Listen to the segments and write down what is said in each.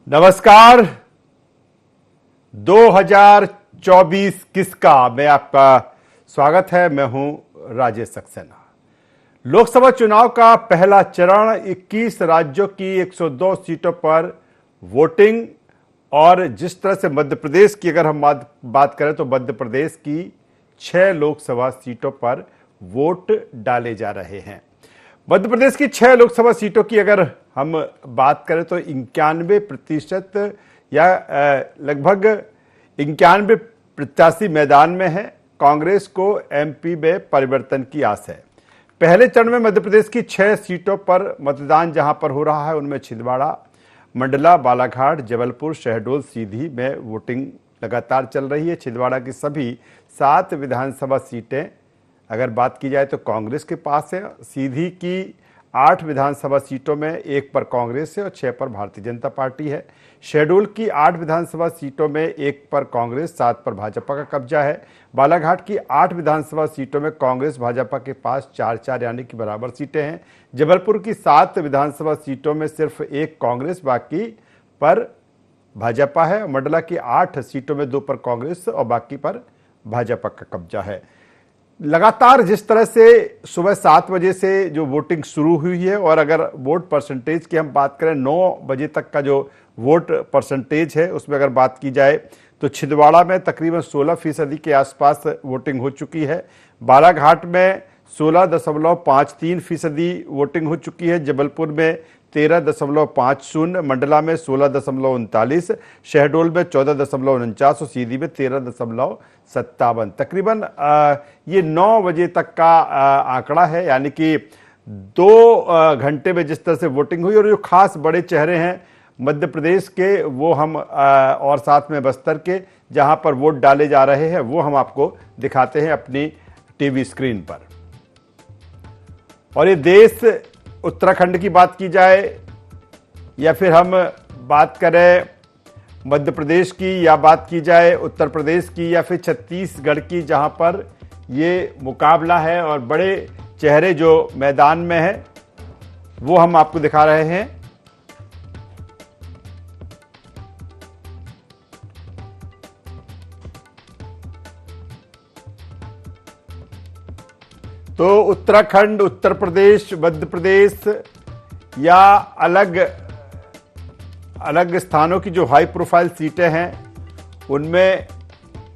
नमस्कार। 2024 किसका में आपका स्वागत है। मैं हूं राजेश सक्सेना। लोकसभा चुनाव का पहला चरण 21 राज्यों की 102 सीटों पर वोटिंग और जिस तरह से मध्य प्रदेश की अगर हम बात करें तो मध्य प्रदेश की 6 लोकसभा सीटों पर वोट डाले जा रहे हैं। मध्य प्रदेश की 6 लोकसभा सीटों की अगर हम बात करें तो 91% या लगभग 91 प्रत्याशी मैदान में है। कांग्रेस को एमपी में परिवर्तन की आस है। पहले चरण में मध्य प्रदेश की 6 सीटों पर मतदान जहां पर हो रहा है उनमें छिंदवाड़ा, मंडला, बालाघाट, जबलपुर, शहडोल, सीधी में वोटिंग लगातार चल रही है। छिंदवाड़ा की सभी 7 विधानसभा सीटें अगर बात की जाए तो कांग्रेस के पास है। सीधी की 8 विधानसभा सीटों में 1 पर कांग्रेस है और 6 पर भारतीय जनता पार्टी है। शहडोल की 8 विधानसभा सीटों में 1 पर कांग्रेस, 7 पर भाजपा का कब्जा है। बालाघाट की 8 विधानसभा सीटों में कांग्रेस भाजपा के पास 4-4 यानी कि बराबर सीटें हैं। जबलपुर की 7 विधानसभा सीटों में सिर्फ 1 कांग्रेस, बाकी पर भाजपा है। मंडला की 8 सीटों में 2 पर कांग्रेस और बाकी पर भाजपा का कब्जा है। लगातार जिस तरह से सुबह 7 बजे से जो वोटिंग शुरू हुई है और अगर वोट परसेंटेज की हम बात करें 9 बजे तक का जो वोट परसेंटेज है उसमें अगर बात की जाए तो छिंदवाड़ा में तकरीबन 16% के आसपास वोटिंग हो चुकी है। बालाघाट में 16.53% वोटिंग हो चुकी है। जबलपुर में 13.50, मंडला में 16.39, शहडोल में 14.49 और सीधी में 13.57। तकरीबन ये 9 बजे तक का आंकड़ा है, यानी कि 2 घंटे में जिस तरह से वोटिंग हुई। और जो खास बड़े चेहरे हैं मध्य प्रदेश के वो हम और साथ में बस्तर के जहां पर वोट डाले जा रहे हैं वो हम आपको दिखाते हैं अपनी टीवी स्क्रीन पर। और ये देश उत्तराखंड की बात की जाए या फिर हम बात करें मध्य प्रदेश की या बात की जाए उत्तर प्रदेश की या फिर छत्तीसगढ़ की, जहां पर ये मुकाबला है और बड़े चेहरे जो मैदान में हैं वो हम आपको दिखा रहे हैं। तो उत्तराखंड, उत्तर प्रदेश, मध्य प्रदेश या अलग अलग स्थानों की जो हाई प्रोफाइल सीटें हैं उनमें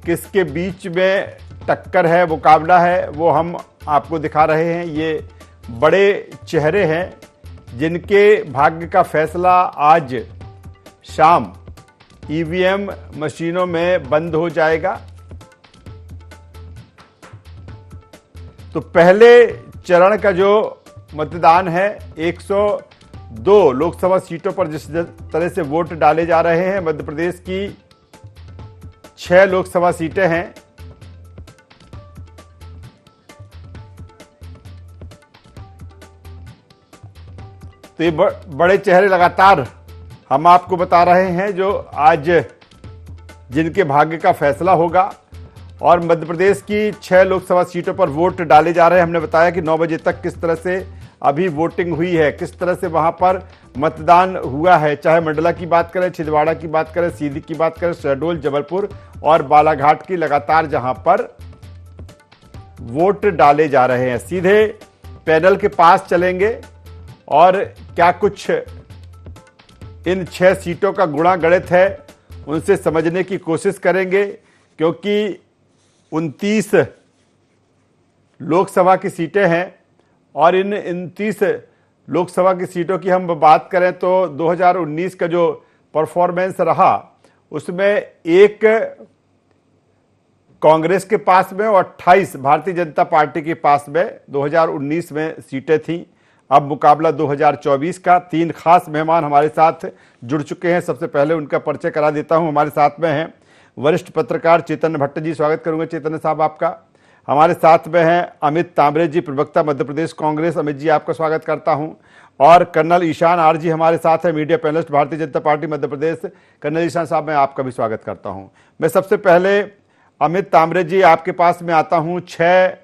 किसके बीच में टक्कर है, मुकाबला है, वो हम आपको दिखा रहे हैं। ये बड़े चेहरे हैं जिनके भाग्य का फैसला आज शाम ईवीएम मशीनों में बंद हो जाएगा। तो पहले चरण का जो मतदान है 102 लोकसभा सीटों पर जिस तरह से वोट डाले जा रहे हैं, मध्य प्रदेश की 6 लोकसभा सीटें हैं। तो ये बड़े चेहरे लगातार हम आपको बता रहे हैं जो आज जिनके भाग्य का फैसला होगा। और मध्य प्रदेश की 6 लोकसभा सीटों पर वोट डाले जा रहे हैं। हमने बताया कि 9 बजे तक किस तरह से अभी वोटिंग हुई है, किस तरह से वहां पर मतदान हुआ है, चाहे मंडला की बात करें, छिंदवाड़ा की बात करें, सीधी की बात करें, शहडोल, जबलपुर और बालाघाट की, लगातार जहां पर वोट डाले जा रहे हैं। सीधे पैनल के पास चलेंगे और क्या कुछ इन 6 सीटों का गुणा गणित है उनसे समझने की कोशिश करेंगे, क्योंकि 29 लोकसभा की सीटें हैं और इन 29 लोकसभा की सीटों की हम बात करें तो 2019 का जो परफॉर्मेंस रहा उसमें 1 कांग्रेस के पास में और 28 भारतीय जनता पार्टी के पास में 2019 में सीटें थीं। अब मुकाबला 2024 का। 3 खास मेहमान हमारे साथ जुड़ चुके हैं। सबसे पहले उनका परिचय करा देता हूं। हमारे साथ में हैं वरिष्ठ पत्रकार चैतन्य भट्ट जी, स्वागत करूंगा चैतन्य साहब आपका। हमारे साथ में हैं अमित तांबरे जी, प्रवक्ता मध्य प्रदेश कांग्रेस। अमित जी आपका स्वागत करता हूं। और कर्नल ईशान आर जी हमारे साथ है, media panelist Bharatiya Janata party Madhya Pradesh. Colonel Ishan साहब मैं आपका भी स्वागत करता हूं। मैं सबसे पहले अमित तांबरे जी आपके पास में आता हूं। 6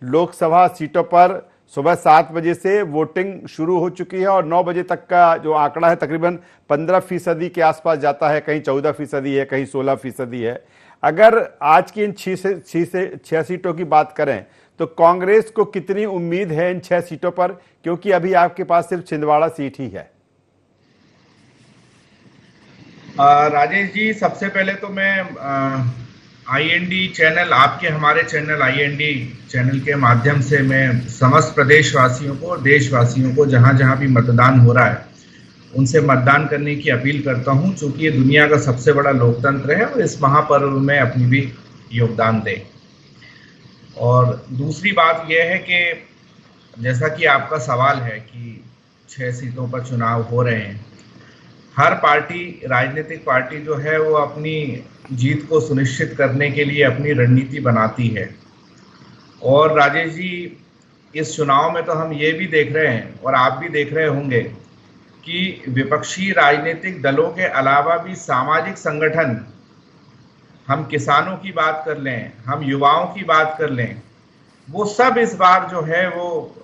लोकसभा सीटों पर सुबह 7 बजे से वोटिंग शुरू हो चुकी है और 9 बजे तक का जो आंकड़ा है तकरीबन 15% के आसपास जाता है, कहीं 14% है, कहीं 16% है। अगर आज की इन 6 सीटों की बात करें तो कांग्रेस को कितनी उम्मीद है इन 6 सीटों पर, क्योंकि अभी आपके पास सिर्फ छिंदवाड़ा सीट ही है? राजेश जी, सबसे पहले तो मैं आईएनडी चैनल, आपके हमारे चैनल आईएनडी चैनल के माध्यम से मैं समस्त प्रदेशवासियों को और देशवासियों को जहां जहां भी मतदान हो रहा है उनसे मतदान करने की अपील करता हूं, क्योंकि ये दुनिया का सबसे बड़ा लोकतंत्र है और इस महापर्व में अपनी भी योगदान दें। और दूसरी बात यह है कि जैसा कि आपका सवाल है कि 6 सीटों पर चुनाव हो रहे हैं, हर पार्टी, राजनीतिक पार्टी जो है वो अपनी जीत को सुनिश्चित करने के लिए अपनी रणनीति बनाती है। और राजेश जी, इस चुनाव में तो हम ये भी देख रहे हैं और आप भी देख रहे होंगे कि विपक्षी राजनीतिक दलों के अलावा भी सामाजिक संगठन, हम किसानों की बात कर लें, हम युवाओं की बात कर लें, वो सब इस बार जो है वो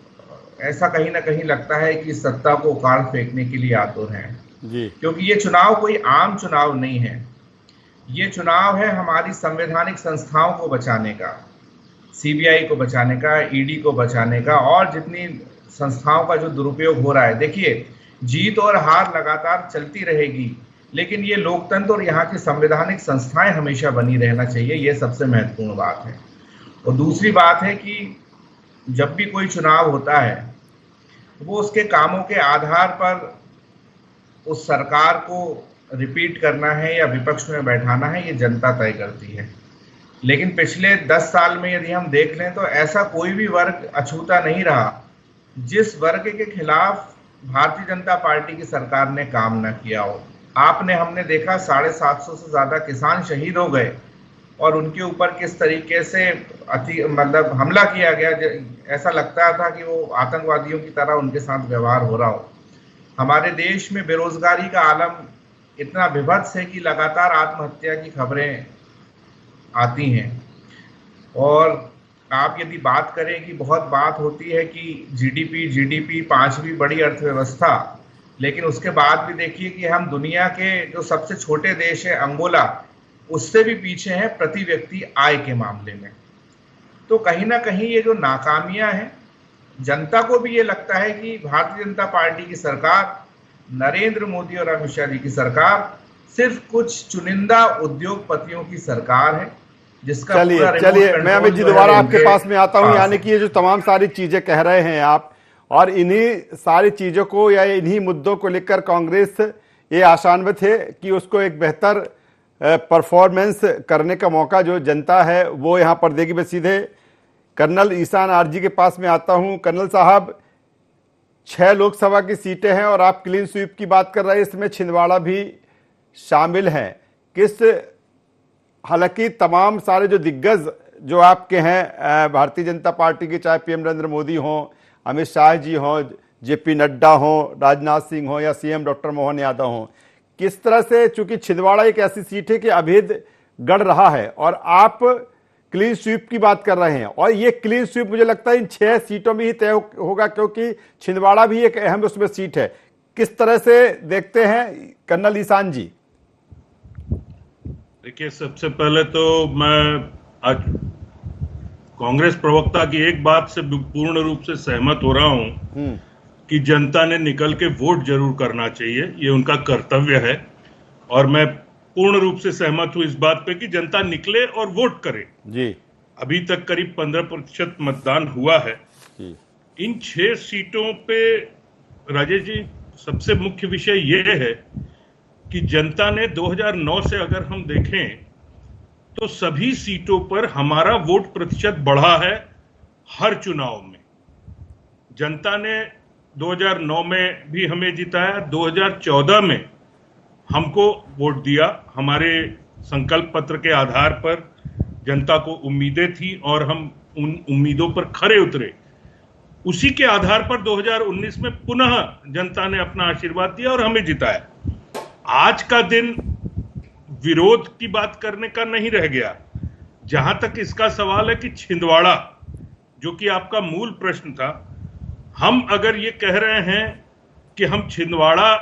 ऐसा कहीं ना कहीं लगता है कि सत्ता को उखाड़ फेंकने के लिए आतुर हैं जी। क्योंकि ये चुनाव कोई आम चुनाव नहीं है, ये चुनाव है हमारी संवैधानिक संस्थाओं को बचाने का, सीबीआई को बचाने का, ईडी को बचाने का, और जितनी संस्थाओं का जो दुरुपयोग हो रहा है। देखिए, जीत और हार लगातार चलती रहेगी, लेकिन ये लोकतंत्र और यहाँ की संवैधानिक संस्थाएं हमेशा बनी रहना चाहिए, ये सबसे महत्वपूर्ण बात है। और दूसरी बात है कि जब भी कोई चुनाव होता है वो उसके कामों के आधार पर उस सरकार को रिपीट करना है या विपक्ष में बैठाना है, ये जनता तय करती है। लेकिन पिछले 10 साल में यदि हम देख लें तो ऐसा कोई भी वर्ग अछूता नहीं रहा जिस वर्ग के खिलाफ भारतीय जनता पार्टी की सरकार ने काम न किया हो। आपने, हमने देखा 750 से ज्यादा किसान शहीद हो गए और उनके ऊपर किस तरीके से हमला किया गया, ऐसा लगता था कि वो आतंकवादियों की तरह उनके साथ व्यवहार हो रहा हो। हमारे देश में बेरोजगारी का आलम इतना विभत्स है कि लगातार आत्महत्या की खबरें आती हैं। और आप यदि बात करें कि बहुत बात होती है कि जीडीपी 5वीं बड़ी अर्थव्यवस्था, लेकिन उसके बाद भी देखिए कि हम दुनिया के जो सबसे छोटे देश है अंगोला, उससे भी पीछे हैं प्रति व्यक्ति आय के मामले में। तो कहीं ना कहीं ये जो नाकामियां हैं, जनता को भी ये लगता है कि भारतीय जनता पार्टी की सरकार, नरेंद्र मोदी और अमित शाह जी की सरकार सिर्फ कुछ चुनिंदा उद्योगपतियों की सरकार है, जिसका चलिए मैं अमित जी दोबारा आपके पास में आता हूं। यानी कि ये जो तमाम सारी चीजें कह रहे हैं आप, और इन्हीं सारी चीजों को या इन्हीं मुद्दों को लेकर कांग्रेस ये आशान्वित है कि उसको एक बेहतर परफॉर्मेंस करने का मौका जो जनता है वो यहाँ पर देगी। मैं सीधे कर्नल ईशान आरजी के पास में आता हूं। कर्नल साहब, 6 लोकसभा की सीटें हैं और आप क्लीन स्वीप की बात कर रहे हैं, इसमें छिंदवाड़ा भी शामिल हैं। हालांकि तमाम सारे जो दिग्गज जो आपके हैं भारतीय जनता पार्टी के, चाहे पीएम नरेंद्र मोदी हों, अमित शाह जी हों, जेपी नड्डा हों, राजनाथ सिंह हों या सीएम डॉक्टर मोहन यादव हों, किस तरह से, चूंकि छिंदवाड़ा एक ऐसी सीट है कि अभेद गढ़ रहा है और आप क्लीन स्वीप की बात कर रहे हैं, और ये क्लीन स्वीप मुझे लगता है इन 6 सीटों में ही तय होगा, क्योंकि छिंदवाड़ा भी एक अहम उसमें सीट है। किस तरह से देखते हैं कर्नल ईशान जी? देखिए, सबसे पहले तो मैं आज कांग्रेस प्रवक्ता की एक बात से पूर्ण रूप से सहमत हो रहा हूं कि जनता ने निकल के वोट जरूर करना चाहिए, ये उनका कर्तव्य है। और मैं पूर्ण रूप से सहमत हूं इस बात पे कि जनता निकले और वोट करे जी। अभी तक करीब 15% मतदान हुआ है जी। इन 6 सीटों पे राजेश जी, सबसे मुख्य विषय यह है कि जनता ने 2009 से अगर हम देखें तो सभी सीटों पर हमारा वोट प्रतिशत बढ़ा है। हर चुनाव में जनता ने 2009 में भी हमें जिताया, 2014 में हमको वोट दिया। हमारे संकल्प पत्र के आधार पर जनता को उम्मीदें थी और हम उन उम्मीदों पर खरे उतरे। उसी के आधार पर 2019 में पुनः जनता ने अपना आशीर्वाद दिया और हमें जिताया। आज का दिन विरोध की बात करने का नहीं रह गया। जहां तक इसका सवाल है कि छिंदवाड़ा, जो कि आपका मूल प्रश्न था, हम अगर ये कह रहे हैं कि हम छिंदवाड़ा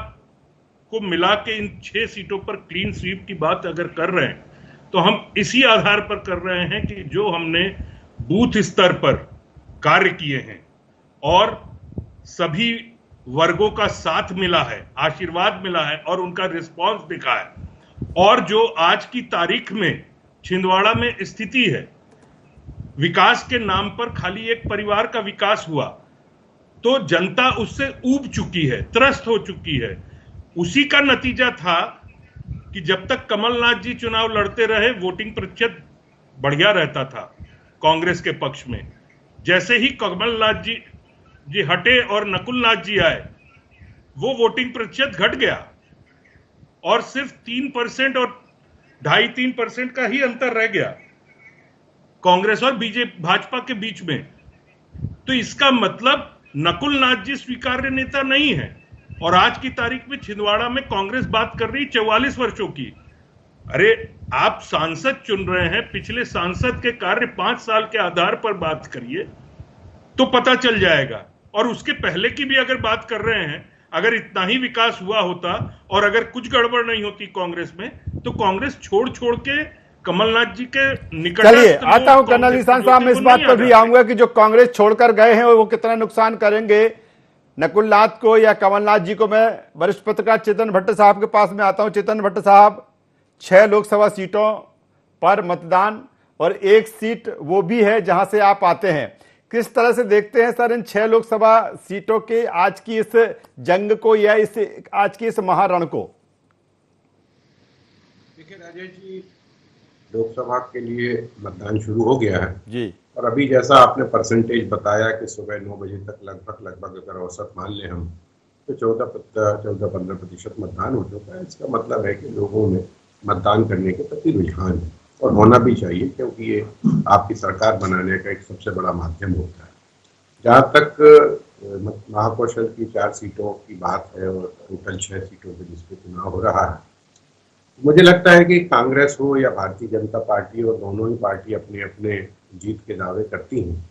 को मिला के इन 6 सीटों पर क्लीन स्वीप की बात अगर कर रहे हैं, तो हम इसी आधार पर कर रहे हैं कि जो हमने बूथ स्तर पर कार्य किए हैं और सभी वर्गों का साथ मिला है, आशीर्वाद मिला है और उनका रिस्पांस दिखा है, और जो आज की तारीख में छिंदवाड़ा में स्थिति है, विकास के नाम पर खाली एक परिवार का विकास हुआ तो जनता उससे ऊब चुकी है, त्रस्त हो चुकी है। उसी का नतीजा था कि जब तक कमलनाथ जी चुनाव लड़ते रहे वोटिंग प्रतिशत बढ़िया रहता था कांग्रेस के पक्ष में। जैसे ही कमलनाथ जी हटे और नकुलनाथ जी आए, वो वोटिंग प्रतिशत घट गया और सिर्फ 3% और 2.5-3% का ही अंतर रह गया कांग्रेस और बीजेपी भाजपा के बीच में। तो इसका मतलब नकुलनाथ जी स्वीकार्य नेता नहीं है। और आज की तारीख में छिंदवाड़ा में कांग्रेस बात कर रही 44 वर्षों की। अरे आप सांसद चुन रहे हैं, पिछले सांसद के कार्य 5 साल के आधार पर बात करिए तो पता चल जाएगा। और उसके पहले की भी अगर बात कर रहे हैं, अगर इतना ही विकास हुआ होता और अगर कुछ गड़बड़ नहीं होती कांग्रेस में, तो कांग्रेस छोड़ के कमलनाथ जी के निकट। चलिए आता हूं कर्नल ईशान साहब, मैं इस बात पर भी आऊंगा कि जो कांग्रेस छोड़कर गए हैं वो कितना नुकसान करेंगे नकुलनाथ को या कमलनाथ जी को। मैं वरिष्ठ पत्रकार चेतन भट्ट साहब के पास में आता हूं। चेतन भट्ट साहब, 6 लोकसभा सीटों पर मतदान और 1 सीट वो भी है जहां से आप आते हैं, किस तरह से देखते हैं सर इन 6 लोकसभा सीटों के आज की इस जंग को या इस आज की इस महारण को? देखिए राजेश जी, लोकसभा के लिए मतदान शुरू हो गया है जी, और अभी जैसा आपने परसेंटेज बताया कि सुबह 9 बजे तक लगभग अगर औसत मान लें हम, तो 14-15% मतदान हो चुका है। इसका मतलब है कि लोगों में मतदान करने के प्रति रुझान है और होना भी चाहिए, क्योंकि ये आपकी सरकार बनाने का एक सबसे बड़ा माध्यम होता है। जहाँ तक महाकौशल की 4 सीटों की बात है और टोटल 6 सीटों पर जिसपे चुनाव हो रहा है, मुझे लगता है कि कांग्रेस हो या भारतीय जनता पार्टी, और दोनों ही पार्टी अपने अपने जीत के दावे करती हैं,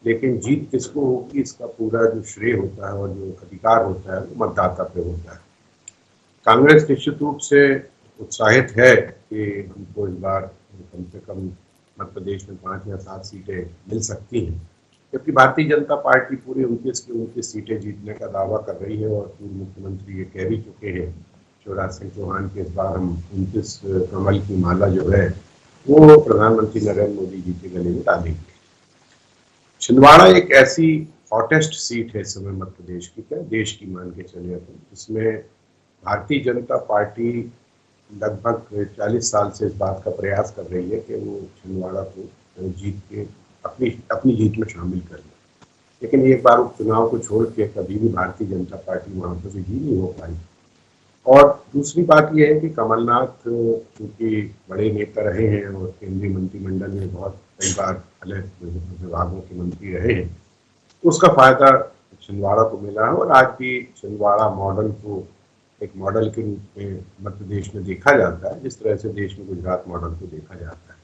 लेकिन जीत किसको होगी इसका पूरा जो श्रेय होता है और जो अधिकार होता है वो मतदाता पे होता है। कांग्रेस निश्चित रूप से उत्साहित है कि हमको इस बार कम से कम मध्य प्रदेश में 5 या 7 सीटें मिल सकती हैं, जबकि भारतीय जनता पार्टी पूरे 29 की 29 सीटें जीतने का दावा कर रही है और पूर्व मुख्यमंत्री ये कह भी चुके हैं शिवराज सिंह चौहान के इस बार हम 29 कमल की माला जो है वो प्रधानमंत्री नरेंद्र मोदी जी के गले में डालेंगे। छिंदवाड़ा एक ऐसी हॉटेस्ट सीट है इस समय मध्य प्रदेश की, क्या देश की मान के चले अपन, जिसमें भारतीय जनता पार्टी लगभग 40 साल से इस बात का प्रयास कर रही है कि वो छिंदवाड़ा को जीत के अपनी जीत में शामिल कर ले, लेकिन एक बार उपचुनाव को छोड़ के कभी भी भारतीय जनता पार्टी वहां पर विजयी नहीं हो पाई। और दूसरी बात यह है कि कमलनाथ चूंकि बड़े नेता रहे हैं और केंद्रीय मंत्रिमंडल में बहुत कई बार अलग विभागों के मंत्री रहे हैं, तो उसका फायदा छिंदवाड़ा को मिला है। और आज भी छिंदवाड़ा मॉडल को एक मॉडल के रूप में मध्य प्रदेश में देखा जाता है, जिस तरह से देश में गुजरात मॉडल को देखा जाता है।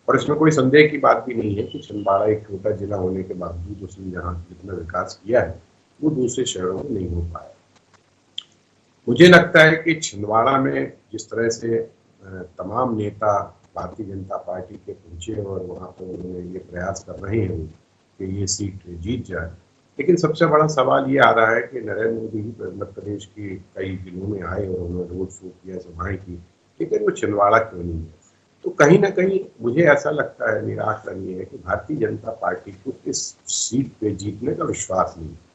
और इसमें कोई संदेह की बात भी नहीं है कि छिंदवाड़ा एक छोटा जिला होने के बावजूद उसने जहाँ जितना विकास किया है वो दूसरे शहरों में नहीं हो पाया। मुझे लगता है कि छिंदवाड़ा में जिस तरह से तमाम नेता भारतीय जनता पार्टी के पहुंचे और वहाँ पर उन्होंने ये प्रयास कर रहे हैं कि ये सीट जीत जाए, लेकिन सबसे बड़ा सवाल ये आ रहा है कि नरेंद्र मोदी जी मध्य प्रदेश के कई जिलों में आए और उन्होंने रोड शो किया, सभाएं की, लेकिन वो छिंदवाड़ा क्यों नहीं है? तो कहीं ना कहीं मुझे ऐसा लगता है, मेरा आकलन ये है कि भारतीय जनता पार्टी को इस सीट पे जीतने का विश्वास नहीं है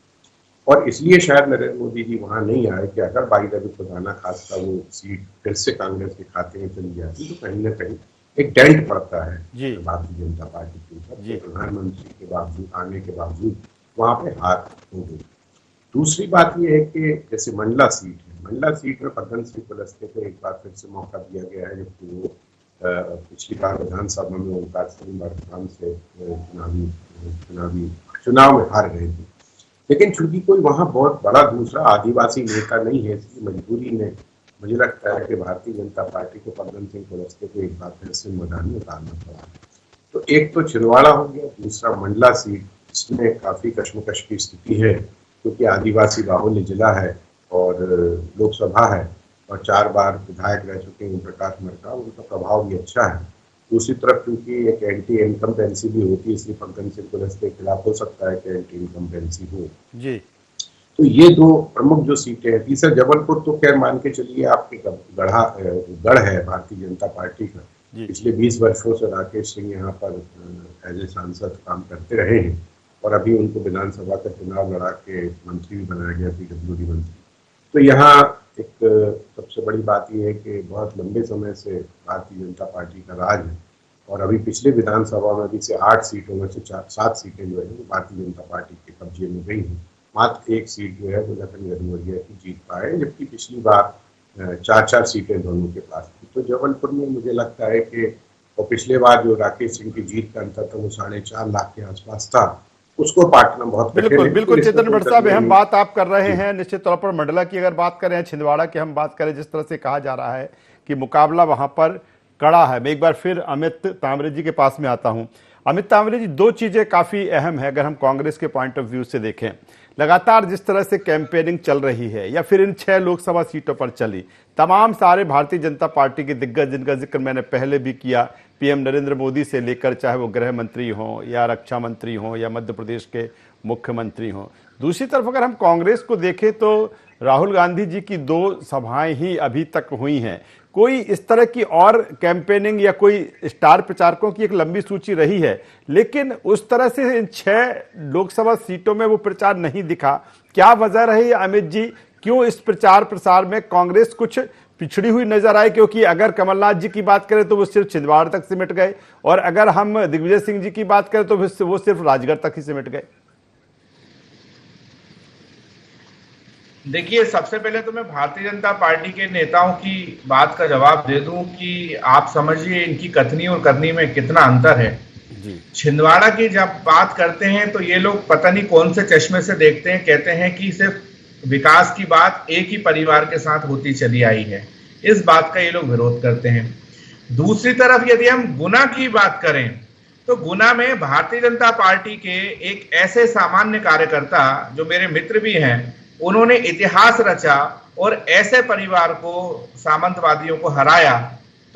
और इसलिए शायद नरेंद्र मोदी जी वहां नहीं आए कि अगर बाई द वे खुदाना खास्ता वो सीट फिर से कांग्रेस के खाते में चली जाती तो कहीं ना कहीं एक डेंट पड़ता है भारतीय जनता पार्टी के ऊपर। प्रधानमंत्री के बावजूद आने के बावजूद वहां पे हार हो गई। दूसरी बात यह है कि जैसे मंडला सीट है, मंडला सीट में फग्गन सिंह कुलस्ते को एक बार फिर से मौका दिया गया है, जबकि वो पिछली बार विधानसभा में ओंकार सिंह बड़काम से चुनाव में हार गए थे, लेकिन चूंकि कोई वहाँ बहुत बड़ा दूसरा आदिवासी नेता नहीं है, इसकी मजबूरी ने मुझे लगता है कि भारतीय जनता पार्टी को फग्गन सिंह कुलस्ते को एक बार फिर से मैदान में उतारना पड़ा। तो एक तो छिंदवाड़ा हो गया, दूसरा मंडला सीट इसमें काफ़ी कश्मकश की स्थिति है, क्योंकि आदिवासी बाहुल्य जिला है और लोकसभा है और 4 बार विधायक रह चुके हैं प्रकाश मरका, उनका प्रभाव भी अच्छा है। दूसरी तरफ क्योंकि एक एंटी इनकम्पेंसी भी होती है, इसलिए फग्गन सिंह कुलस्ते के खिलाफ हो सकता है कि एंटी इनकम्पेंसी हो जी। तो ये 2 प्रमुख जो सीटें हैं। तीसरा जबलपुर तो खैर मान के चलिए आपके गढ़ है भारतीय जनता पार्टी का। पिछले 20 वर्षों से राकेश सिंह यहाँ पर एज ए सांसद काम करते रहे हैं और अभी उनको विधानसभा का चुनाव लड़ा के मंत्री भी बनाया गया, पीडब्ल्यूडी मंत्री। तो यहाँ एक सबसे बड़ी बात यह है कि बहुत लंबे समय से भारतीय जनता पार्टी का राज है और अभी पिछले विधानसभा में भी से 8 सीटों में से 7 सीटें जो है वो भारतीय जनता पार्टी के कब्जे में गई हैं। मात्र 1 सीट जो है वो लखन घनघोरिया की जीत पाए, जबकि पिछली बार 4-4 सीटें दोनों के पास थी। तो जबलपुर में मुझे लगता है कि और पिछले बार जो राकेश सिंह की जीत का अंतर था वो 4.5 लाख के आसपास था, उसको पाटना बहुत बिल्कुल बिल्कुल। चेतन भट्ट साहब, हम बात आप कर रहे हैं निश्चित तौर पर मंडला की अगर बात करें, छिंदवाड़ा की हम बात करें, जिस तरह से कहा जा रहा है कि मुकाबला वहां पर कड़ा है। मैं एक बार फिर अमित तांबरे जी के पास में आता हूं। अमित तांबरे जी, 2 चीजें काफी अहम है अगर हम कांग्रेस के पॉइंट ऑफ व्यू से देखें। लगातार जिस तरह से कैंपेनिंग चल रही है या फिर इन 6 लोकसभा सीटों पर चली, तमाम सारे भारतीय जनता पार्टी के दिग्गज, जिनका जिक्र मैंने पहले भी किया, पीएम नरेंद्र मोदी से लेकर चाहे वो गृह मंत्री हों या रक्षा मंत्री हों या मध्य प्रदेश के मुख्यमंत्री हों। दूसरी तरफ अगर हम कांग्रेस को देखें तो राहुल गांधी जी की 2 सभाएं ही अभी तक हुई हैं। कोई इस तरह की और कैंपेनिंग या कोई स्टार प्रचारकों की एक लंबी सूची रही है, लेकिन उस तरह से इन 6 लोकसभा सीटों में वो प्रचार नहीं दिखा। क्या वजह रही अमित जी, क्यों इस प्रचार प्रसार में कांग्रेस कुछ पिछड़ी हुई नजर आई? क्योंकि अगर कमलनाथ जी की बात करें तो वो सिर्फ छिंदवाड़ा तक सिमट गए, और अगर हम दिग्विजय सिंह जी की बात करें तो वो सिर्फ राजगढ़ तक ही सिमट गए। देखिए, सबसे पहले तो मैं भारतीय जनता पार्टी के नेताओं की बात का जवाब दे दूं कि आप समझिए इनकी कथनी और करनी में कितना अंतर है। छिंदवाड़ा की जब बात करते हैं तो ये लोग पता नहीं कौन से चश्मे से देखते हैं, कहते हैं कि सिर्फ विकास की बात एक ही परिवार के साथ होती चली आई है। इस बात का ये लोग विरोध करते हैं। दूसरी तरफ यदि हम गुना की बात करें तो गुना में भारतीय जनता पार्टी के एक ऐसे सामान्य कार्यकर्ता जो मेरे मित्र भी हैं, उन्होंने इतिहास रचा और ऐसे परिवार को, सामंतवादियों को हराया।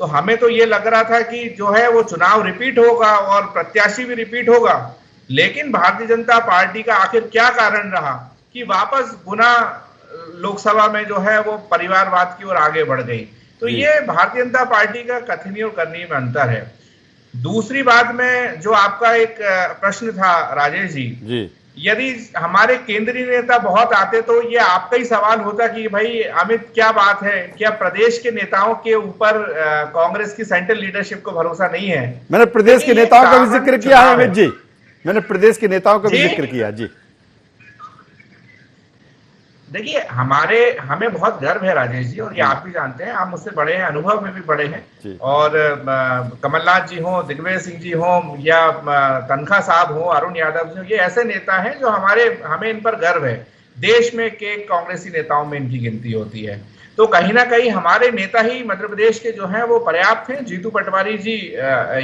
तो हमें तो ये लग रहा था कि जो है वो चुनाव रिपीट होगा और प्रत्याशी भी रिपीट होगा, लेकिन भारतीय जनता पार्टी का आखिर क्या कारण रहा कि वापस गुना लोकसभा में जो है वो परिवारवाद की ओर आगे बढ़ गई। तो ये भारतीय जनता पार्टी का कथनी और करनी में अंतर है। दूसरी बात में जो आपका एक प्रश्न था राजेश जी, यदि हमारे केंद्रीय नेता बहुत आते तो ये आपका ही सवाल होता कि भाई अमित क्या बात है, क्या प्रदेश के नेताओं के ऊपर कांग्रेस की सेंट्रल लीडरशिप को भरोसा नहीं है? मैंने प्रदेश के नेताओं का भी जिक्र किया है अमित जी, मैंने प्रदेश के नेताओं का भी जिक्र किया जी। देखिए, हमें बहुत गर्व है राजेश जी, और ये आप भी जानते हैं, आप मुझसे बड़े हैं, अनुभव में भी बड़े हैं। और कमलनाथ जी हों, दिग्विजय सिंह जी हों या तनखा साहब हों, अरुण यादव जी हों, ये ऐसे नेता हैं जो हमें इन पर गर्व है। देश में के कांग्रेसी नेताओं में इनकी गिनती होती है। तो कहीं ना कहीं हमारे नेता ही मध्य प्रदेश के जो हैं वो पर्याप्त हैं। जीतू पटवारी जी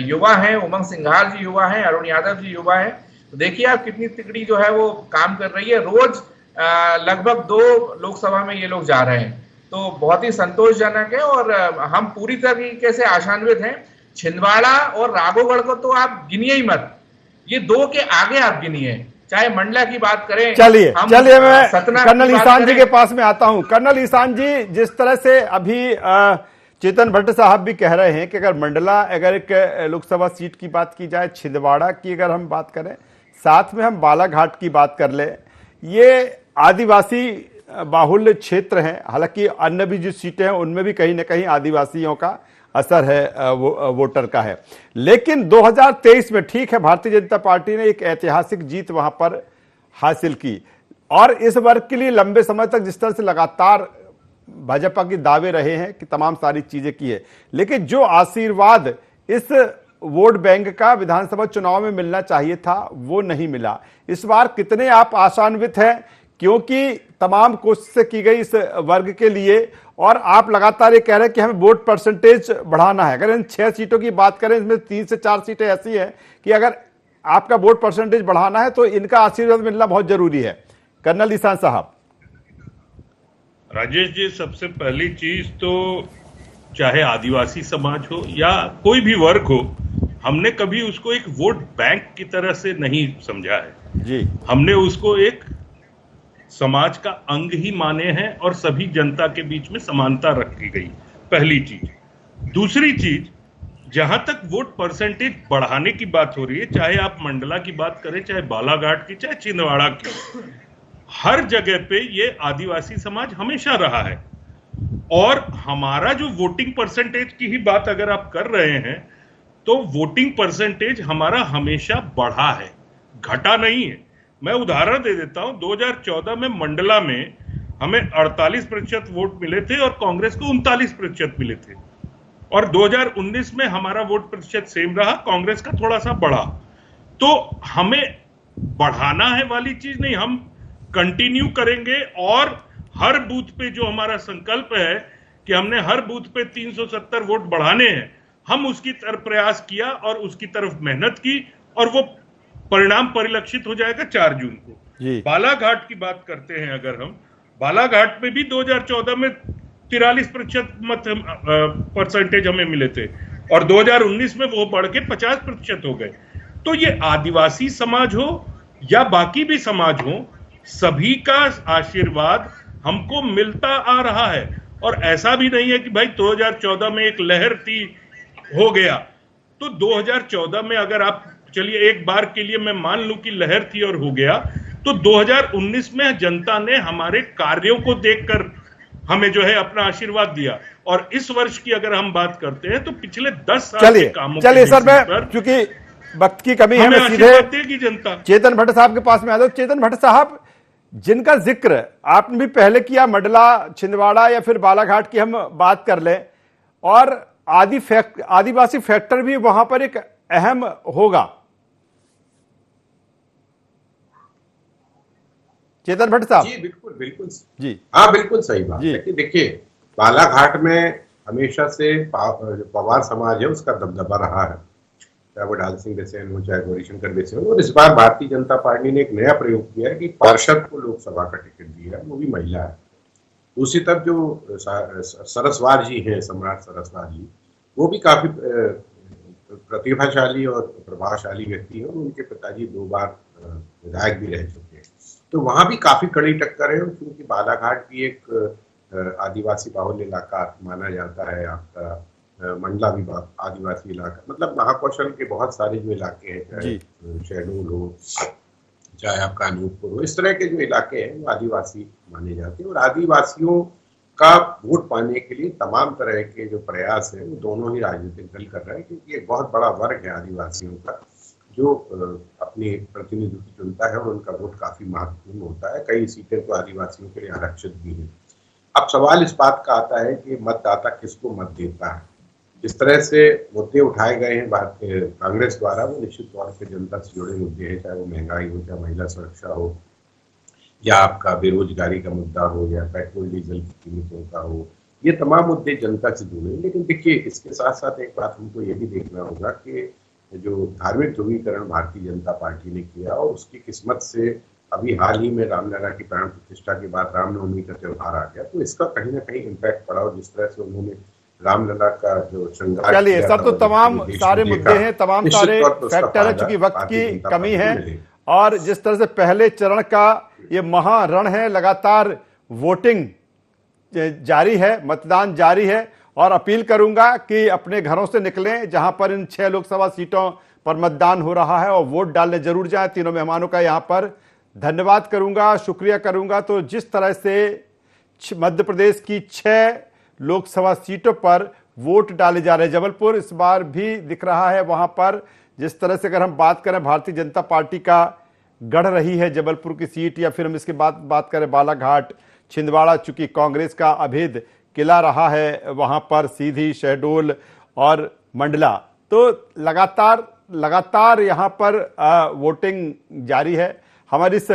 युवा हैं, उमंग सिंघार जी युवा हैं, अरुण यादव जी युवा हैं। तो देखिए आप कितनी तिकड़ी जो है वो काम कर रही है। रोज लगभग 2 लोकसभा में ये लोग जा रहे हैं, तो बहुत ही संतोषजनक है और हम पूरी तरीके से आशान्वित हैं। छिंदवाड़ा और राघोगढ़ को तो आप गिनिए ही मत, ये 2 के आगे आप गिनिए, चाहे मंडला की बात करें। चलिए मैं कर्नल ईशान जी के पास में आता हूं। कर्नल ईशान जी, जिस तरह से अभी चेतन भट्ट साहब भी कह रहे हैं कि अगर मंडला, अगर एक लोकसभा सीट की बात की जाए, छिंदवाड़ा की अगर हम बात करें, साथ में हम बालाघाट की बात कर ले, ये आदिवासी बाहुल्य क्षेत्र है। हालांकि अन्य भी जो सीटें हैं उनमें भी कहीं ना कहीं आदिवासियों का असर है, वोटर का है। लेकिन 2023 में, ठीक है, भारतीय जनता पार्टी ने एक ऐतिहासिक जीत वहां पर हासिल की, और इस वर्ग के लिए लंबे समय तक जिस तरह से लगातार भाजपा के दावे रहे हैं कि तमाम सारी चीजें की है, लेकिन जो आशीर्वाद इस वोट बैंक का विधानसभा चुनाव में मिलना चाहिए था वो नहीं मिला। इस बार कितने आप आशान्वित हैं, क्योंकि तमाम कोशिशें की गई इस वर्ग के लिए, और आप लगातार ये कह रहे हैं कि हमें वोट परसेंटेज बढ़ाना है। अगर इन 6 सीटों की बात करें, इसमें 3 से 4 सीटें ऐसी हैं कि अगर आपका वोट परसेंटेज बढ़ाना है तो इनका आशीर्वाद मिलना बहुत जरूरी है। कर्नल ईशान साहब। राजेश जी, सबसे पहली चीज तो चाहे आदिवासी समाज हो या कोई भी वर्ग हो, हमने कभी उसको एक वोट बैंक की तरह से नहीं समझा है जी। हमने उसको एक समाज का अंग ही माने हैं और सभी जनता के बीच में समानता रखी गई, पहली चीज। दूसरी चीज, जहां तक वोट परसेंटेज बढ़ाने की बात हो रही है, चाहे आप मंडला की बात करें, चाहे बालाघाट की, चाहे छिंदवाड़ा की, हर जगह पे ये आदिवासी समाज हमेशा रहा है। और हमारा जो वोटिंग परसेंटेज की ही बात अगर आप कर रहे हैं तो वोटिंग परसेंटेज हमारा हमेशा बढ़ा है, घटा नहीं है। मैं उदाहरण दे देता हूं, 2014 में मंडला में हमें 48% वोट मिले थे और कांग्रेस को 39% मिले थे। और 2019 में हमारा वोट प्रतिशत सेम रहा, कांग्रेस का थोड़ा सा बढ़ा। तो हमें बढ़ाना है वाली चीज नहीं, हम कंटिन्यू करेंगे। और हर बूथ पे जो हमारा संकल्प है कि हमने हर बूथ पे 370 वोट बढ़ाने हैं, हम उसकी तरफ प्रयास किया और उसकी तरफ मेहनत की और वो परिणाम परिलक्षित हो जाएगा 4 जून को। बालाघाट की बात करते हैं अगर हम, बालाघाट में भी 2014 में 43% मत परसेंटेज हमें मिले थे और 2019 में वो बढ़ के 50% हो गए। तो ये आदिवासी समाज हो या बाकी भी समाज हो, सभी का आशीर्वाद हमको मिलता आ रहा है। और ऐसा भी नहीं है कि भाई 2014 में एक लहर थी, हो गया। तो 2014 में अगर आप चलिए एक बार के लिए मैं मान लूं कि लहर थी और हो गया, तो 2019 में जनता ने हमारे कार्यों को देखकर हमें जो है अपना आशीर्वाद दिया। और इस वर्ष की अगर हम बात करते हैं तो पिछले 10 साल के कामों चलिए सर, मैं क्योंकि वक्त की कमी है, मैं सीधे देगी जनता चेतन भट्ट साहब के पास में आ जाऊं। चेतन भट्ट साहब, जिनका जिक्र आपने भी पहले किया, मंडला, छिंदवाड़ा या फिर बालाघाट की हम बात कर लें, और आदिवासी फैक्टर भी वहां पर एक अहम होगा। चेतन भट्ट साहब। जी बिल्कुल बिल्कुल जी, हाँ बिल्कुल सही बात है कि देखिए, बालाघाट में हमेशा से पवार समाज है उसका दबदबा रहा है, चाहे वो डाल सिंह बेसेन हो, चाहे गौरीशंकर बेसेन हो। और इस बार भारतीय जनता पार्टी ने एक नया प्रयोग किया है कि पार्षद को लोकसभा का टिकट दिया है, वो भी महिला है। दूसरी तरफ जो सरस्वार जी हैं, सम्राट सरस्वार जी, वो भी काफी प्रतिभाशाली और प्रभावशाली व्यक्ति है। उनके पिताजी 2 बार विधायक भी रह चुके हैं, तो वहां भी काफी कड़ी टक्कर है। क्योंकि बालाघाट भी एक आदिवासी बाहुल्य इलाका माना जाता है, आपका मंडला भी आदिवासी इलाका, मतलब महाकौशल के बहुत सारे जो इलाके हैं, चाहे शहडोल हो, चाहे आपका अनूपपुर हो, इस तरह के जो इलाके हैं वो आदिवासी माने जाते हैं। और आदिवासियों का वोट पाने के लिए तमाम तरह के जो प्रयास है वो दोनों ही राजनीतिक दल कर रहे हैं, क्योंकि एक बहुत बड़ा वर्ग है आदिवासियों का जो अपने प्रतिनिधि चुनता है और उनका वोट काफी महत्वपूर्ण होता है। कई सीटें तो आदिवासियों के लिए आरक्षित भी हैं। अब सवाल इस बात का आता है कि मतदाता किसको मत देता है। जिस तरह से मुद्दे उठाए गए हैं भारतीय कांग्रेस द्वारा, वो निश्चित तौर से जनता से जुड़े मुद्दे हैं, चाहे वो महंगाई हो, चाहे महिला सुरक्षा हो, या आपका बेरोजगारी का मुद्दा हो, या पेट्रोल डीजल की कीमतों का हो। ये तमाम मुद्दे जनता से जुड़े हैं। लेकिन देखिए, इसके साथ साथ एक बात हमको ये भी देखना होगा कि जो धार्मिक ध्रुवीकरण भारतीय जनता पार्टी ने किया, और उसकी किस्मत से अभी हाल ही में रामलला की प्राण प्रतिष्ठा के बाद रामनवमी का त्योहार आ गया, तो इसका कहीं ना कहीं इम्पैक्ट पड़ा। और जिस तरह से उन्होंने रामलला का जो श्रृंगार, चलिए सब तो तमाम सारे मुद्दे हैं, तमाम सारे फैक्टर है, चूंकि वक्त की कमी है। और जिस तरह से पहले चरण का ये महारण है, लगातार वोटिंग जारी है, मतदान जारी है, और अपील करूंगा कि अपने घरों से निकलें जहां पर इन 6 लोकसभा सीटों पर मतदान हो रहा है, और वोट डालने जरूर जाएं। तीनों मेहमानों का यहां पर धन्यवाद करूंगा, शुक्रिया करूंगा। तो जिस तरह से मध्य प्रदेश की 6 लोकसभा सीटों पर वोट डाले जा रहे हैं, जबलपुर इस बार भी दिख रहा है वहां पर, जिस तरह से अगर हम बात करें भारतीय जनता पार्टी का गढ़ रही है जबलपुर की सीट, या फिर हम इसके बाद बात करें बालाघाट, छिंदवाड़ा, चूंकि कांग्रेस का अभेद किला रहा है वहां पर, सीधी, शहडोल और मंडला, तो लगातार यहां पर वोटिंग जारी है। हमारी इस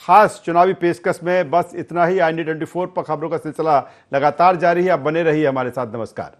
खास चुनावी पेशकश में बस इतना ही। IND 24 पर खबरों का सिलसिला लगातार जारी है। आप बने रहिए हमारे साथ। नमस्कार।